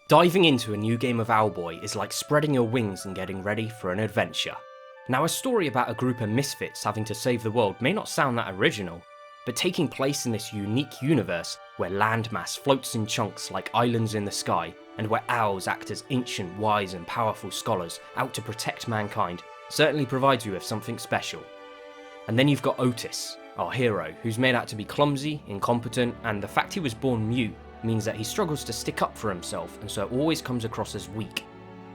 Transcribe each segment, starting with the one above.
Diving into a new game of Owlboy is like spreading your wings and getting ready for an adventure. Now, a story about a group of misfits having to save the world may not sound that original, but taking place in this unique universe where landmass floats in chunks like islands in the sky, and where owls act as ancient, wise and powerful scholars out to protect mankind, certainly provides you with something special. And then you've got Otus, our hero, who's made out to be clumsy, incompetent, and the fact he was born mute means that he struggles to stick up for himself and so always comes across as weak.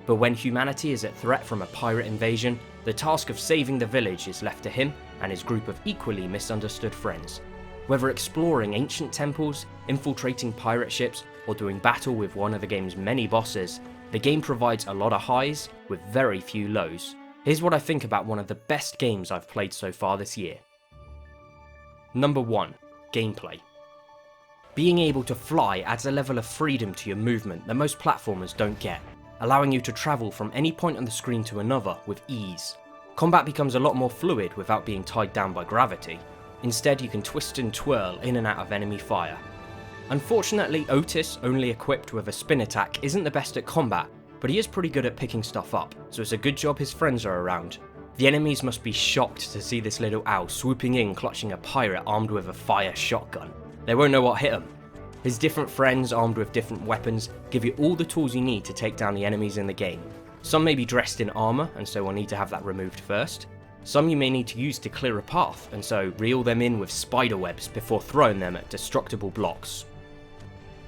But when humanity is at threat from a pirate invasion, the task of saving the village is left to him and his group of equally misunderstood friends. Whether exploring ancient temples, infiltrating pirate ships, or doing battle with one of the game's many bosses, the game provides a lot of highs with very few lows. Here's what I think about one of the best games I've played so far this year. Number 1. Gameplay. Being able to fly adds a level of freedom to your movement that most platformers don't get, allowing you to travel from any point on the screen to another with ease. Combat becomes a lot more fluid without being tied down by gravity. Instead, you can twist and twirl in and out of enemy fire. Unfortunately, Otus, only equipped with a spin attack, isn't the best at combat, but he is pretty good at picking stuff up, so it's a good job his friends are around. The enemies must be shocked to see this little owl swooping in clutching a pirate armed with a fire shotgun. They won't know what hit him. His different friends armed with different weapons give you all the tools you need to take down the enemies in the game. Some may be dressed in armour and so will need to have that removed first. Some you may need to use to clear a path and so reel them in with spider webs before throwing them at destructible blocks.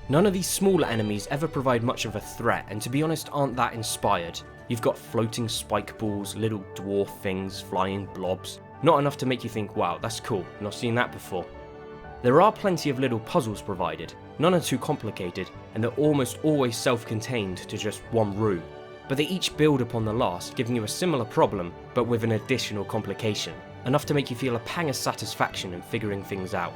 None of these smaller enemies ever provide much of a threat and to be honest aren't that inspired. You've got floating spike balls, little dwarf things, flying blobs. Not enough to make you think, wow, that's cool, not seen that before. There are plenty of little puzzles provided, none are too complicated and they're almost always self-contained to just one room, but they each build upon the last, giving you a similar problem but with an additional complication, enough to make you feel a pang of satisfaction in figuring things out.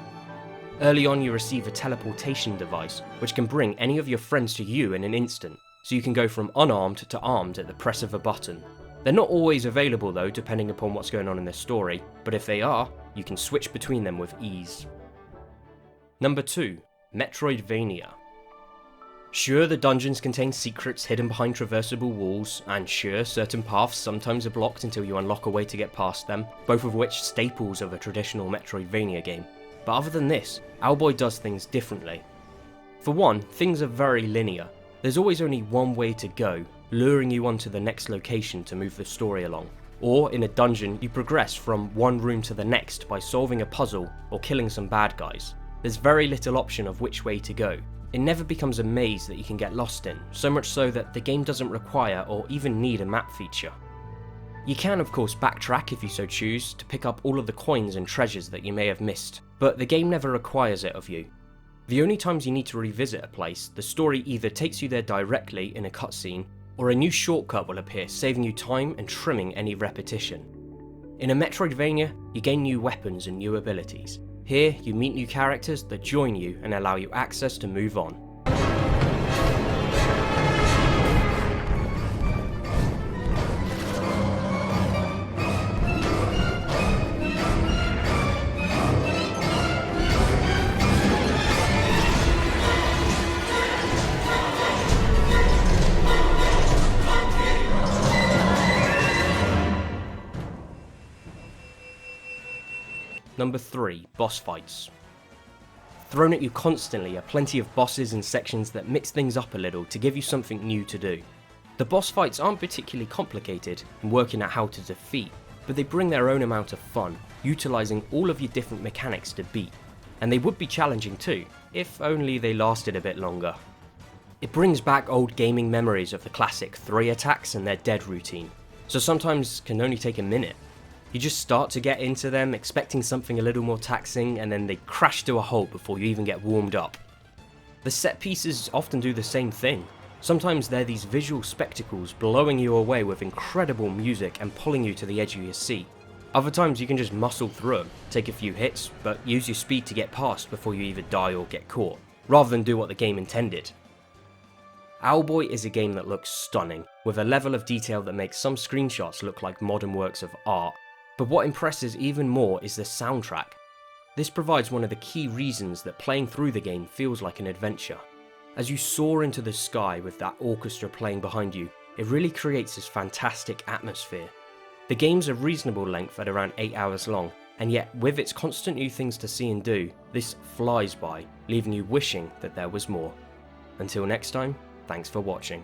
Early on you receive a teleportation device which can bring any of your friends to you in an instant, so you can go from unarmed to armed at the press of a button. They're not always available though, depending upon what's going on in the story, but if they are, you can switch between them with ease. Number 2. Metroidvania. Sure, the dungeons contain secrets hidden behind traversable walls, and sure, certain paths sometimes are blocked until you unlock a way to get past them, both of which staples of a traditional Metroidvania game. But other than this, Owlboy does things differently. For one, things are very linear. There's always only one way to go, luring you onto the next location to move the story along. Or, in a dungeon, you progress from one room to the next by solving a puzzle or killing some bad guys. There's very little option of which way to go. It never becomes a maze that you can get lost in, so much so that the game doesn't require or even need a map feature. You can of course backtrack if you so choose to pick up all of the coins and treasures that you may have missed, but the game never requires it of you. The only times you need to revisit a place, the story either takes you there directly in a cutscene, or a new shortcut will appear, saving you time and trimming any repetition. In a Metroidvania, you gain new weapons and new abilities. Here, you meet new characters that join you and allow you access to move on. Number 3. Boss fights. Thrown at you constantly are plenty of bosses and sections that mix things up a little to give you something new to do. The boss fights aren't particularly complicated in working out how to defeat, but they bring their own amount of fun, utilising all of your different mechanics to beat. And they would be challenging too, if only they lasted a bit longer. It brings back old gaming memories of the classic 3 attacks and their dead routine, so sometimes can only take a minute. You just start to get into them expecting something a little more taxing and then they crash to a halt before you even get warmed up. The set pieces often do the same thing. Sometimes they're these visual spectacles blowing you away with incredible music and pulling you to the edge of your seat. Other times you can just muscle through them, take a few hits, but use your speed to get past before you either die or get caught, rather than do what the game intended. Owlboy is a game that looks stunning, with a level of detail that makes some screenshots look like modern works of art. But what impresses even more is the soundtrack. This provides one of the key reasons that playing through the game feels like an adventure. As you soar into the sky with that orchestra playing behind you, it really creates this fantastic atmosphere. The game's a reasonable length at around 8 hours long, and yet with its constant new things to see and do, this flies by, leaving you wishing that there was more. Until next time, thanks for watching.